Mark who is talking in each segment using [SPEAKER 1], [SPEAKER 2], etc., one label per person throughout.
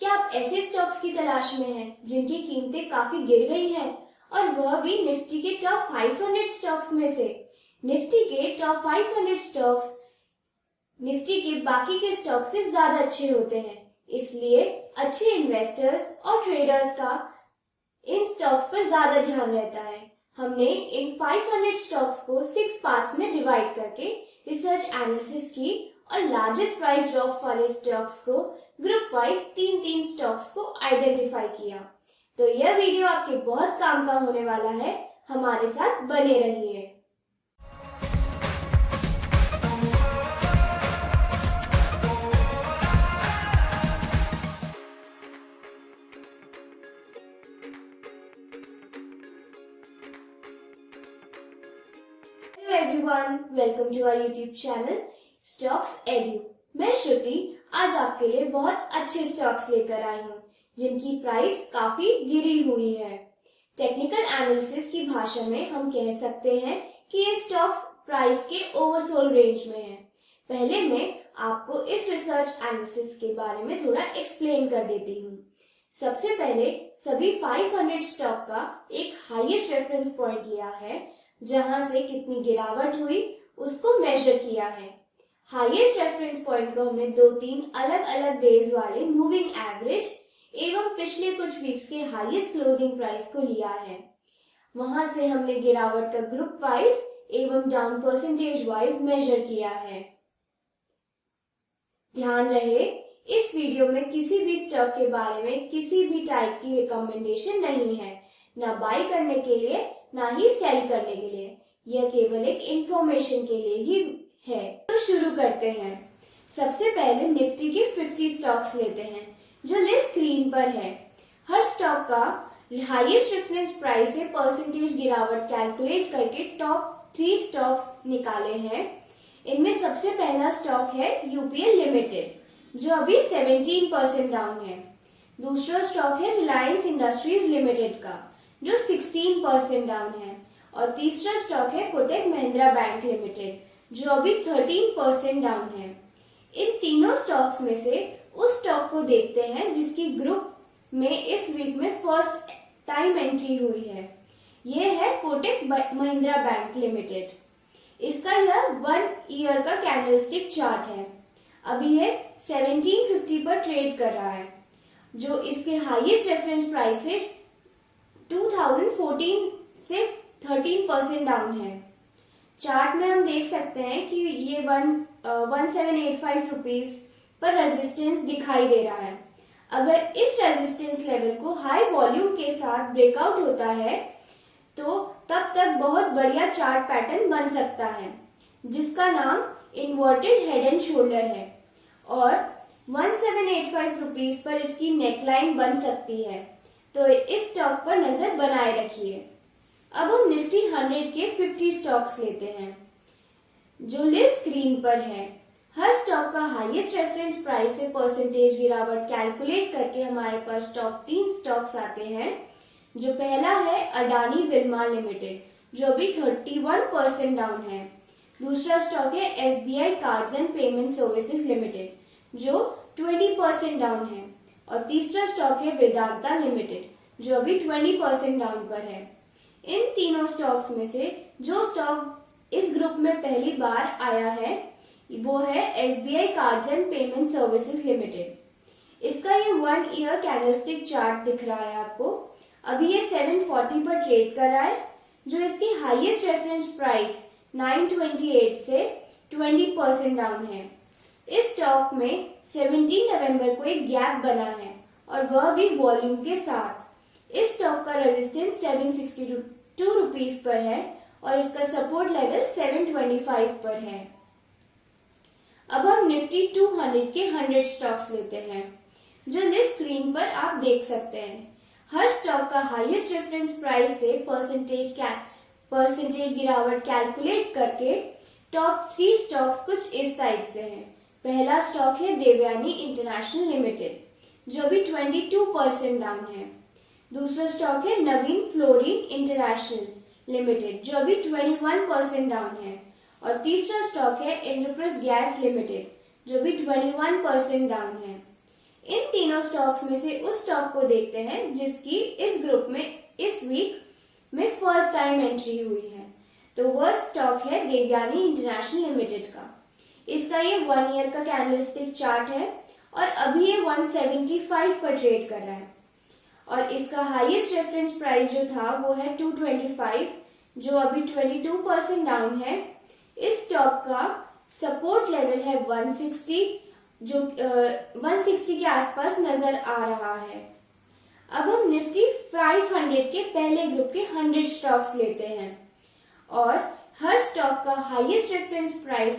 [SPEAKER 1] क्या आप ऐसे स्टॉक्स की तलाश में हैं जिनकी कीमतें काफी गिर गई हैं और वह भी निफ्टी के टॉप 500 स्टॉक्स में से? निफ्टी के टॉप 500 स्टॉक्स निफ्टी के बाकी के स्टॉक से ज्यादा अच्छे होते हैं, इसलिए अच्छे इन्वेस्टर्स और ट्रेडर्स का इन स्टॉक्स पर ज्यादा ध्यान रहता है। हमने इन 500 स्टॉक्स को 6 पार्ट्स में डिवाइड करके रिसर्च एनालिसिस की और लार्जेस्ट प्राइस ड्रॉप वाले स्टॉक्स को ग्रुप वाइज 3-3 स्टॉक्स को आइडेंटिफाई किया। तो यह वीडियो आपके बहुत काम का होने वाला है, हमारे साथ बने रहिए। Hello everyone, welcome to our YouTube channel stocks edu. मैं श्रुति आज आपके लिए बहुत अच्छे स्टॉक्स लेकर आई हूँ जिनकी प्राइस काफी गिरी हुई है। टेक्निकल एनालिसिस की भाषा में हम कह सकते हैं कि ये स्टॉक्स प्राइस के ओवरसोल्ड रेंज में हैं। पहले मैं आपको इस रिसर्च एनालिसिस के बारे में थोड़ा एक्सप्लेन कर देती हूँ। सबसे पहले सभी 500 स्टॉक का एक हाईएस्ट रेफरेंस पॉइंट लिया है, जहां से कितनी गिरावट हुई उसको मेजर किया है। हाईएस्ट रेफरेंस पॉइंट को हमने 2-3 अलग अलग डेज वाले मूविंग एवरेज एवं पिछले कुछ वीक्स के हाईएस्ट क्लोजिंग प्राइस को लिया है। वहां से हमने गिरावट का ग्रुप वाइज एवं डाउन परसेंटेज वाइज मेजर किया है। ध्यान रहे, इस वीडियो में किसी भी स्टॉक के बारे में किसी भी टाइप की रिकमेंडेशन नहीं है, ना बाय करने के लिए ना ही सेल करने के लिए। यह केवल एक इंफॉर्मेशन के लिए ही है। तो शुरू करते हैं। सबसे पहले निफ्टी के 50 स्टॉक्स लेते हैं जो लिस्ट स्क्रीन पर है। हर स्टॉक का हाईएस्ट रेफरेंस प्राइस से परसेंटेज गिरावट कैलकुलेट करके टॉप 3 स्टॉक्स निकाले हैं। इनमें सबसे पहला स्टॉक है यूपीएल लिमिटेड जो अभी 17% डाउन है। दूसरा स्टॉक है रिलायंस इंडस्ट्रीज लिमिटेड का जो 16% डाउन है और तीसरा स्टॉक है कोटक महिंद्रा बैंक लिमिटेड जो अभी 13% डाउन है। इन तीनों स्टॉक्स में से उस स्टॉक को देखते हैं जिसकी ग्रुप में इस वीक में फर्स्ट टाइम एंट्री हुई है। यह है कोटक महिंद्रा बैंक लिमिटेड। इसका यह 1 ईयर का कैंडलस्टिक चार्ट है। अभी यह 1750 पर ट्रेड कर रहा है जो इसके हाईएस्ट रेफरेंस प्राइस से 2014 से 13% डाउन है। चार्ट में हम देख सकते हैं कि ये 1785 रुपीज पर रेजिस्टेंस दिखाई दे रहा है। अगर इस रेजिस्टेंस लेवल को हाई वॉल्यूम के साथ ब्रेकआउट होता है तो तब तक बहुत बढ़िया चार्ट पैटर्न बन सकता है जिसका नाम इन्वर्टेड हेड एंड शोल्डर है और 1785 रुपीज पर इसकी नेकलाइन बन सकती है। तो इस स्टॉक पर नजर बनाए रखिए। अब हम निफ्टी 100 के 50 स्टॉक्स लेते हैं जो लिस्ट स्क्रीन पर है। हर स्टॉक का हाईएस्ट रेफरेंस प्राइस से परसेंटेज गिरावट कैलकुलेट करके हमारे पास टॉप 3 स्टॉक्स आते हैं। जो पहला है अडानी विल्मा लिमिटेड जो अभी 31% डाउन है। दूसरा स्टॉक है SBI cards and payment services limited जो 20% डाउन है और तीसरा स्टॉक है वेदांता लिमिटेड जो अभी 20% डाउन पर है। इन तीनों स्टॉक्स में से जो स्टॉक इस ग्रुप में पहली बार आया है वो है SBI cards and payment services limited. इसका ये 1 ईयर कैंडलस्टिक चार्ट दिख रहा है आपको। अभी ये 740 पर ट्रेड कर रहा है जो इसकी हाईएस्ट रेफरेंस प्राइस 928 से 20% डाउन है। इस स्टॉक में 17 नवंबर को एक गैप बना है और वह भी वॉल्यूम के साथ। इस स्टॉक का रेजिस्टेंस 762 रुपीज पर है और इसका सपोर्ट लेवल 725 पर है। अब हम निफ्टी 200 के 100 स्टॉक्स लेते हैं जो लिस्ट स्क्रीन पर आप देख सकते हैं। हर स्टॉक का हाईएस्ट रेफरेंस प्राइस से परसेंटेज गिरावट कैलकुलेट करके टॉप 3 स्टॉक्स कुछ इस टाइप से हैं। पहला स्टॉक है देवयानी इंटरनेशनल लिमिटेड जो अभी 22% डाउन है। दूसरा स्टॉक है नवीन फ्लोरिन इंटरनेशनल लिमिटेड जो अभी 21% डाउन है और तीसरा स्टॉक है इंद्रप्रस्थ गैस लिमिटेड जो अभी 21% डाउन है। इन तीनों स्टॉक्स में से उस स्टॉक को देखते हैं जिसकी इस ग्रुप में इस वीक में फर्स्ट टाइम एंट्री हुई है। तो वह स्टॉक है देवयानी इंटरनेशनल लिमिटेड का। इसका ये 1 ईयर का कैंडलस्टिक चार्ट है और अभी ये 175 पर ट्रेड कर रहा है और इसका हाईएस्ट रेफरेंस प्राइस जो था वो है 225, जो अभी 22% डाउन है। इस स्टॉक का सपोर्ट लेवल है 160, जो 160 के आसपास नजर आ रहा है। अब हम निफ्टी 500 के पहले ग्रुप के 100 स्टॉक्स लेते हैं और हर स्टॉक का हाईएस्ट रेफरेंस प्राइस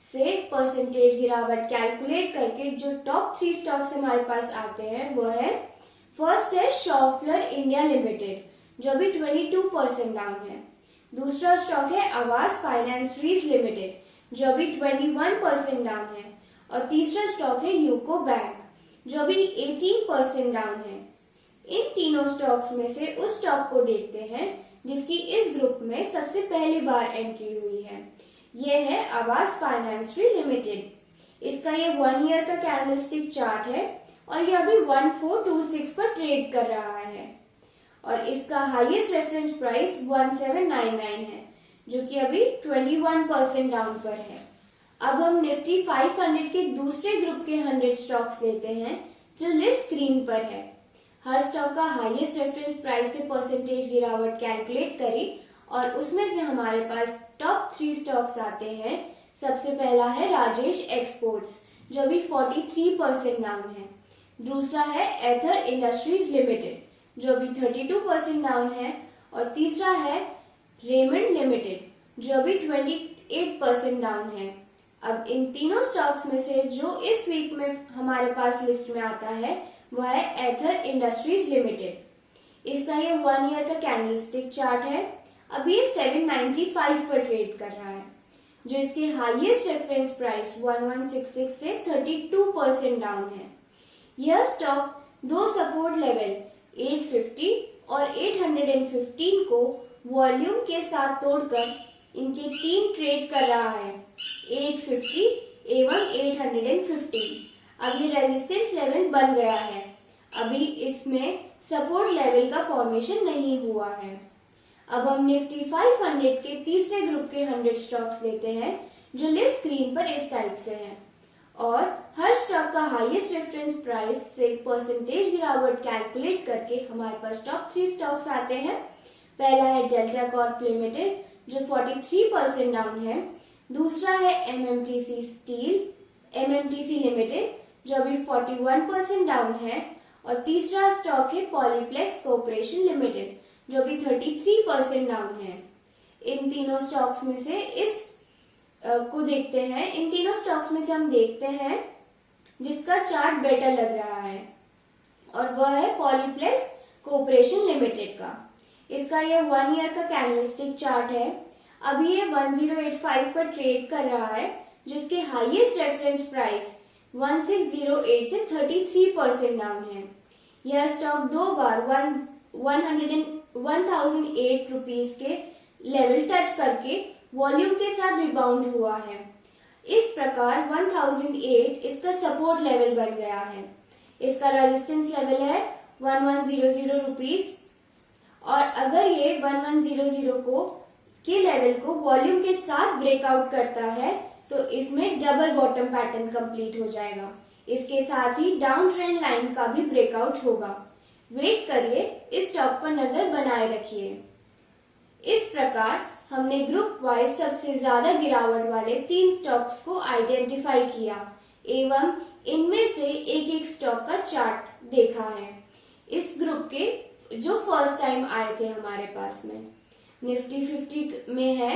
[SPEAKER 1] से परसेंटेज गिरावट कैलकुलेट करके जो टॉप 3 स्टॉक्स हमारे पास आते हैं वो है, फर्स्ट है शॉफलर इंडिया लिमिटेड जो अभी 22% डाउन है। दूसरा स्टॉक है आवास फाइनेंसरीज लिमिटेड जो अभी 21% डाउन है और तीसरा स्टॉक है यूको बैंक जो अभी 18% डाउन है। इन तीनों स्टॉक्स में से उस स्टॉक को देखते हैं जिसकी इस ग्रुप में सबसे पहली बार एंट्री हुई है। यह है आवास फाइनेंसरी लिमिटेड। इसका ये 1 ईयर का कैंडलस्टिक चार्ट है और ये अभी 1426 पर ट्रेड कर रहा है और इसका हाईएस्ट रेफरेंस प्राइस 1799 है जो कि अभी 21% डाउन पर है। अब हम निफ्टी 500 के दूसरे ग्रुप के 100 स्टॉक्स लेते हैं जो लिस्ट स्क्रीन पर है। हर स्टॉक का हाईएस्ट रेफरेंस प्राइस से परसेंटेज गिरावट कैलकुलेट करी और उसमें से हमारे पास टॉप 3 स्टॉक्स आते हैं। सबसे पहला है राजेश एक्सपोर्ट्स जो अभी 43% डाउन है। दूसरा है एथर इंडस्ट्रीज लिमिटेड जो अभी 32% डाउन है और तीसरा है रेमंड लिमिटेड जो अभी 28% डाउन है। अब इन तीनों स्टॉक्स में से जो इस वीक में हमारे पास लिस्ट में आता है वह है एथर इंडस्ट्रीज लिमिटेड। इसका ये 1 ईयर का कैंडलस्टिक चार्ट है। अभी ये 795 पर ट्रेड कर रहा है जो इसके हाईएस्ट रेफरेंस प्राइस 1166 से 32% डाउन है। यह स्टॉक दो सपोर्ट लेवल 850 और 815 को वॉल्यूम के साथ तोड़कर इनके 3 ट्रेड कर रहा है, 850 एवं 815। अब ये रेजिस्टेंस लेवल बन गया है। अभी इसमें सपोर्ट लेवल का फॉर्मेशन नहीं हुआ है। अब हम निफ्टी 500 के तीसरे ग्रुप के 100 स्टॉक्स लेते हैं जो लिस्ट स्क्रीन पर इस टाइप से है और हर स्टॉक का हाईएस्ट रेफरेंस प्राइस से परसेंटेज गिरावट कैलकुलेट करके हमारे पास टॉप 3 स्टॉक्स आते हैं। पहला है डेल्टा कॉर्प लिमिटेड जो 43% डाउन है। दूसरा है एमएमटीसी स्टील एमएमटीसी लिमिटेड जो अभी 41% डाउन है और तीसरा स्टॉक है पॉलीप्लेक्स कॉर्पोरेशन लिमिटेड जो अभी 33% डाउन है। इन तीनों स्टॉक्स में से को देखते हैं। इन तीनों स्टॉक्स में से हम देखते हैं जिसका चार्ट बेटर लग रहा है और वह है पॉलीप्लेक्स कॉर्पोरेशन लिमिटेड का। इसका ये 1 ईयर का कैंडलस्टिक चार्ट है। अभी ये 1085 पर ट्रेड कर रहा है जिसके हाईएस्ट रेफरेंस प्राइस 1608 से 33% डाउन है। यह स्टॉक 2 बार 1008 रुपीज के लेवल टच करके वॉल्यूम के साथ रिबाउंड हुआ है। इस प्रकार 1008 इसका सपोर्ट लेवल बन गया है। इसका रेजिस्टेंस लेवल है 1100 रुपीज और अगर ये 1100 के लेवल को वॉल्यूम के साथ ब्रेकआउट करता है तो इसमें डबल बॉटम पैटर्न कंप्लीट हो जाएगा। इसके साथ ही डाउन ट्रेंड लाइन का भी ब्रेकआउट होगा। वेट करिए, इस स्टॉक पर नजर बनाए रखिए। इस प्रकार हमने ग्रुप वाइज सबसे ज्यादा गिरावट वाले 3 स्टॉक्स को आइडेंटिफाई किया एवं इनमें से एक एक स्टॉक का चार्ट देखा है। इस ग्रुप के जो फर्स्ट टाइम आए थे हमारे पास में निफ्टी 50 में है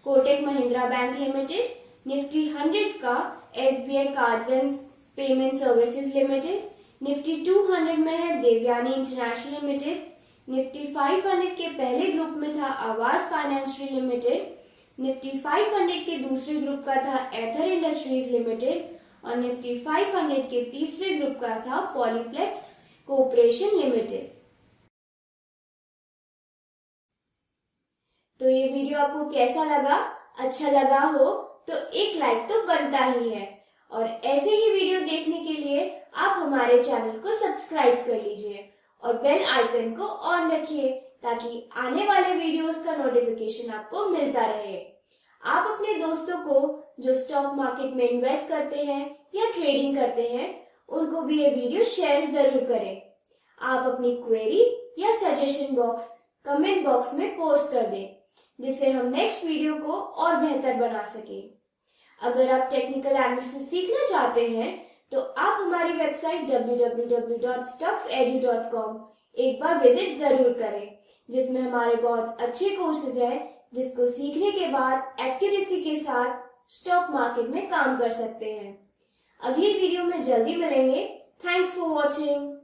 [SPEAKER 1] Kotak Mahindra bank limited, Nifty 100 का SBI cards and payment services limited, Nifty 200 में है देवयानी इंटरनेशनल लिमिटेड, निफ्टी 500 के पहले ग्रुप में था आवास फाइनेंसरी लिमिटेड, निफ्टी 500 के दूसरे ग्रुप का था एथर इंडस्ट्रीज लिमिटेड और निफ्टी 500 के तीसरे ग्रुप का था पॉलीप्लेक्स कॉर्पोरेशन लिमिटेड। तो ये वीडियो आपको कैसा लगा? अच्छा लगा हो तो एक लाइक तो बनता ही है और ऐसे ही वीडियो देखने के लिए आप हमारे चैनल को सब्सक्राइब कर लीजिए और बेल आइकन को ऑन रखिए ताकि आने वाले वीडियोस का नोटिफिकेशन आपको मिलता रहे। आप अपने दोस्तों को जो स्टॉक मार्केट में इन्वेस्ट करते हैं या ट्रेडिंग करते हैं उनको भी ये वीडियो शेयर जरूर करें। आप अपनी क्वेरी या सजेशन बॉक्स कमेंट बॉक्स में पोस्ट कर दें जिससे हम नेक्स्ट वीडियो को और बेहतर बना सके। अगर आप टेक्निकल एनालिसिस सीखना चाहते हैं तो आप हमारी वेबसाइट www.stocksedu.com एक बार विजिट जरूर करें जिसमें हमारे बहुत अच्छे कोर्सेज हैं जिसको सीखने के बाद एक्यूरेसी के साथ स्टॉक मार्केट में काम कर सकते हैं। अगली वीडियो में जल्दी मिलेंगे। Thanks for watching.